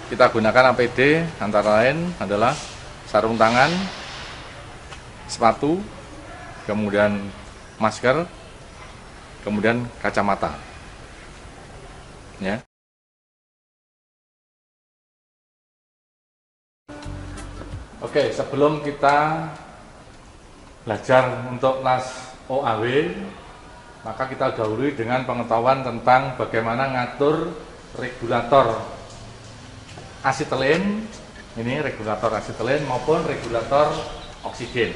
kita gunakan APD antara lain adalah sarung tangan, sepatu, kemudian masker, kemudian kacamata. Ya. Oke, sebelum kita belajar untuk kelas OAW, maka kita dahului dengan pengetahuan tentang bagaimana ngatur regulator asetilen, ini regulator asetilen maupun regulator oksigen.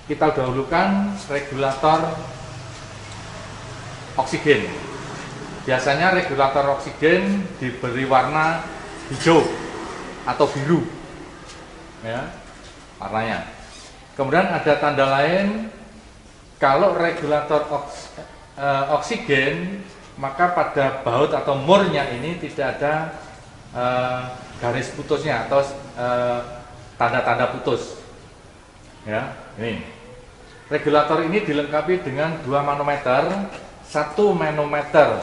Kita dahulukan regulator oksigen. Biasanya regulator oksigen diberi warna hijau atau biru, ya, warnanya. Kemudian ada tanda lain, kalau regulator oksigen, maka pada baut atau murnya ini tidak ada garis putusnya atau tanda-tanda putus. Ya, ini. Regulator ini dilengkapi dengan 2 manometer, 1 manometer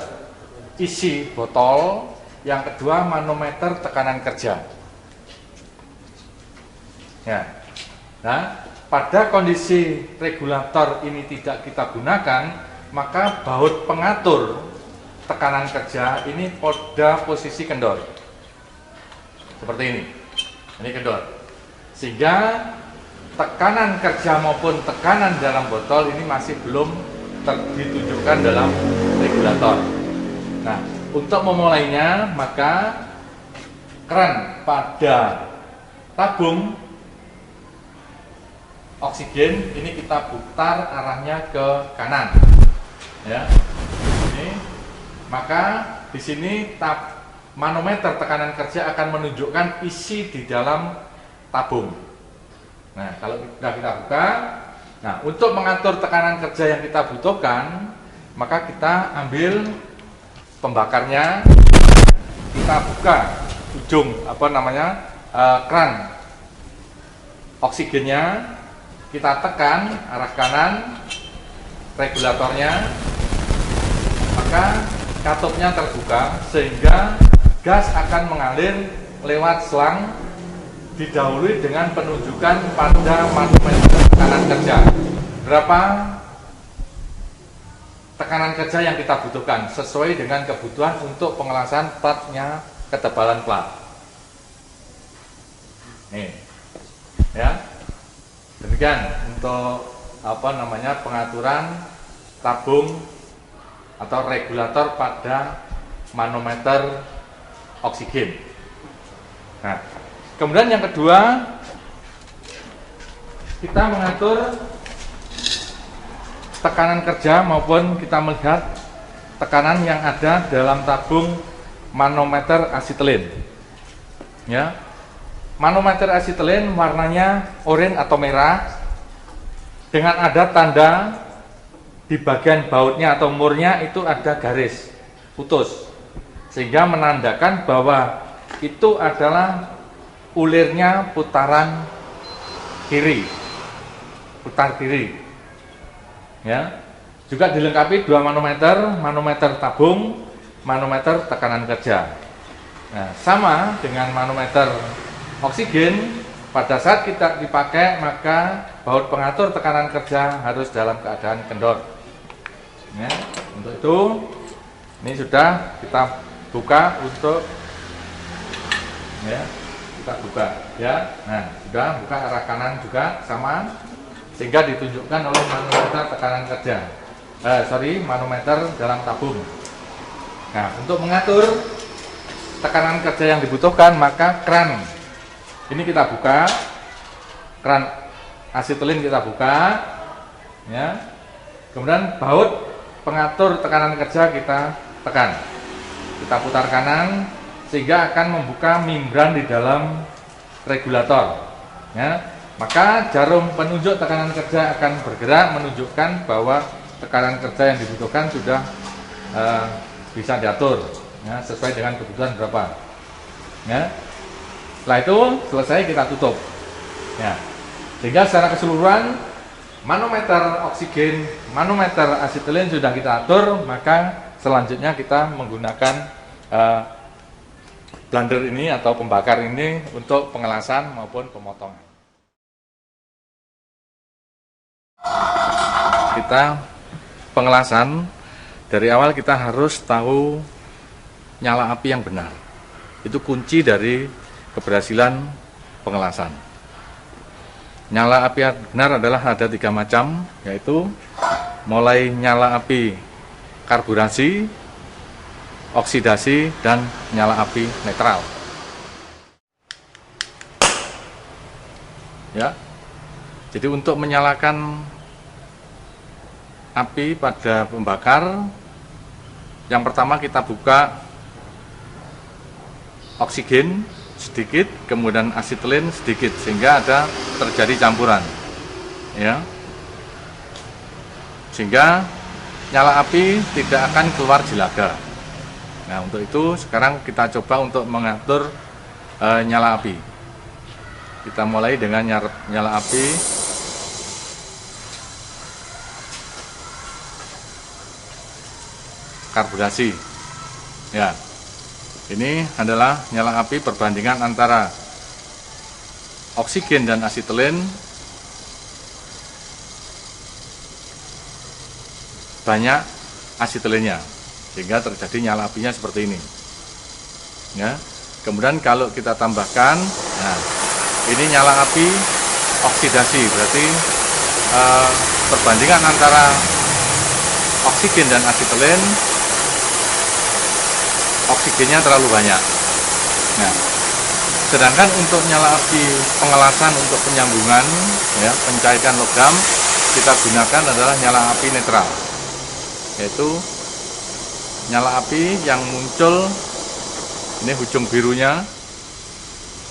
isi botol, yang kedua manometer tekanan kerja. Ya. Nah, pada kondisi regulator ini tidak kita gunakan, maka baut pengatur tekanan kerja ini pada posisi kendor. Seperti ini kendor. Sehingga tekanan kerja maupun tekanan dalam botol ini masih belum ditunjukkan dalam regulator. Nah, untuk memulainya, maka keran pada tabung oksigen ini kita putar arahnya ke kanan, ya. Ini, maka di sini manometer tekanan kerja akan menunjukkan isi di dalam tabung. Nah, kalau kita buka, nah, untuk mengatur tekanan kerja yang kita butuhkan, maka kita ambil pembakarnya, kita buka ujung keran oksigennya, kita tekan arah kanan regulatornya, maka katupnya terbuka sehingga gas akan mengalir lewat selang, didahului dengan penunjukan pada manometer tekanan kerja. Berapa tekanan kerja yang kita butuhkan sesuai dengan kebutuhan untuk pengelasan platnya, ketebalan plat. Nih, ya. Demikian untuk pengaturan tabung atau regulator pada manometer oksigen. Nah, kemudian yang kedua, kita mengatur tekanan kerja maupun kita melihat tekanan yang ada dalam tabung manometer asetilen. Ya. Manometer asetilen warnanya oranye atau merah dengan ada tanda di bagian bautnya atau murnya itu ada garis putus, sehingga menandakan bahwa itu adalah ulirnya putaran kiri, putar kiri. Ya, juga dilengkapi 2 manometer tabung, manometer tekanan kerja. Nah, sama dengan manometer oksigen, pada saat kita dipakai maka baut pengatur tekanan kerja harus dalam keadaan kendor. Ya, untuk itu ini sudah kita buka untuk, ya, kita buka, ya. Nah, sudah buka arah kanan juga sama, sehingga ditunjukkan oleh manometer tekanan kerja. Manometer dalam tabung. Nah, untuk mengatur tekanan kerja yang dibutuhkan, maka keran ini kita buka, keran asetilen kita buka, ya. Kemudian baut pengatur tekanan kerja kita tekan, kita putar kanan sehingga akan membuka membran di dalam regulator, ya. Maka jarum penunjuk tekanan kerja akan bergerak menunjukkan bahwa tekanan kerja yang dibutuhkan sudah bisa diatur, ya, sesuai dengan kebutuhan berapa, ya. Setelah itu selesai, kita tutup, ya. Sehingga secara keseluruhan manometer oksigen, manometer asetilen sudah kita atur, maka selanjutnya kita menggunakan blender ini atau pembakar ini untuk pengelasan maupun pemotongan. Kita pengelasan, dari awal kita harus tahu nyala api yang benar. Itu kunci dari keberhasilan pengelasan. Nyala api yang benar adalah ada 3 macam, yaitu mulai nyala api karburasi, oksidasi, dan nyala api netral. Ya. Jadi untuk menyalakan api pada pembakar, yang pertama kita buka oksigen sedikit, kemudian asetilin sedikit, sehingga ada terjadi campuran, ya, sehingga nyala api tidak akan keluar jelaga. Nah, untuk itu sekarang kita coba untuk mengatur nyala api. Kita mulai dengan nyala api karburasi. Ya, ini adalah nyala api perbandingan antara oksigen dan asetilin. Banyak asetilinnya, sehingga terjadi nyala apinya seperti ini. Ya, kemudian kalau kita tambahkan, nah, ini nyala api oksidasi, berarti perbandingan antara oksigen dan asetilin, oksigennya terlalu banyak. Nah, sedangkan untuk nyala api pengelasan untuk penyambungan, ya, pencairan logam, kita gunakan adalah nyala api netral, yaitu nyala api yang muncul ini ujung birunya.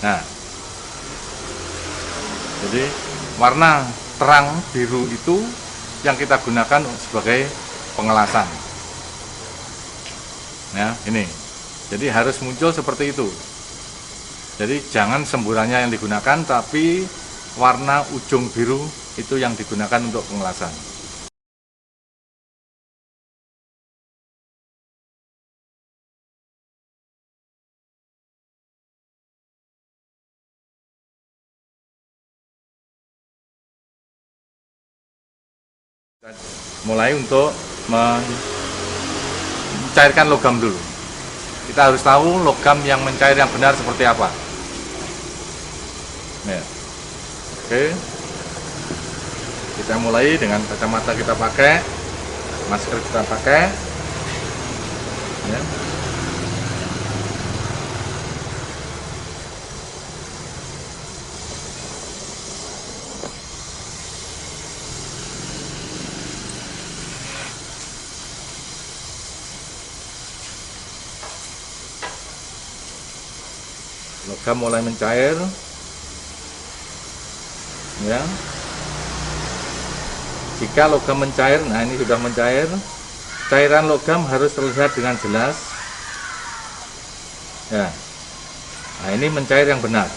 Nah, jadi warna terang biru itu yang kita gunakan sebagai pengelasan. Ya, ini. Jadi harus muncul seperti itu. Jadi jangan semburannya yang digunakan, tapi warna ujung biru itu yang digunakan untuk pengelasan. Mulai untuk mencairkan logam dulu. Kita harus tahu logam yang mencair yang benar seperti apa. Ya. Oke. Kita mulai dengan kacamata kita pakai, masker kita pakai. Ya. Logam mulai mencair, ya. Jika logam mencair, nah ini sudah mencair, cairan logam harus terlihat dengan jelas, ya. Nah, ini mencair yang benar.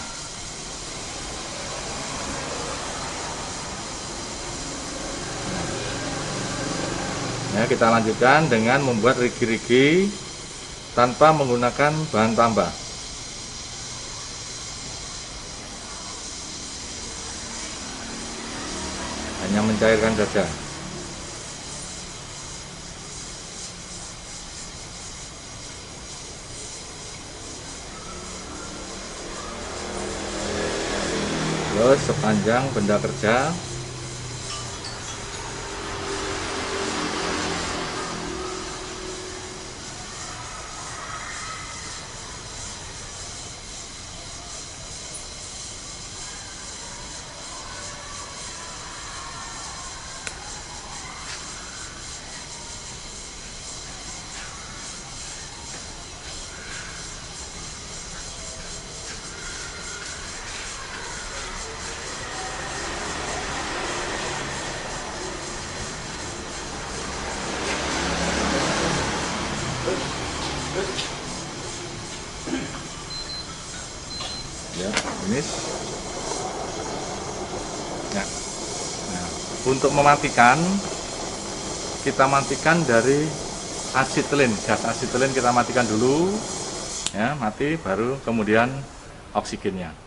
Nah, kita lanjutkan dengan membuat rigi-rigi tanpa menggunakan bahan tambah. Hanya mencairkan saja. Terus sepanjang benda kerja ya, finish. Ya. Nah, untuk mematikan, kita matikan dari asetilin, gas asetilin kita matikan dulu, ya, mati baru kemudian oksigennya.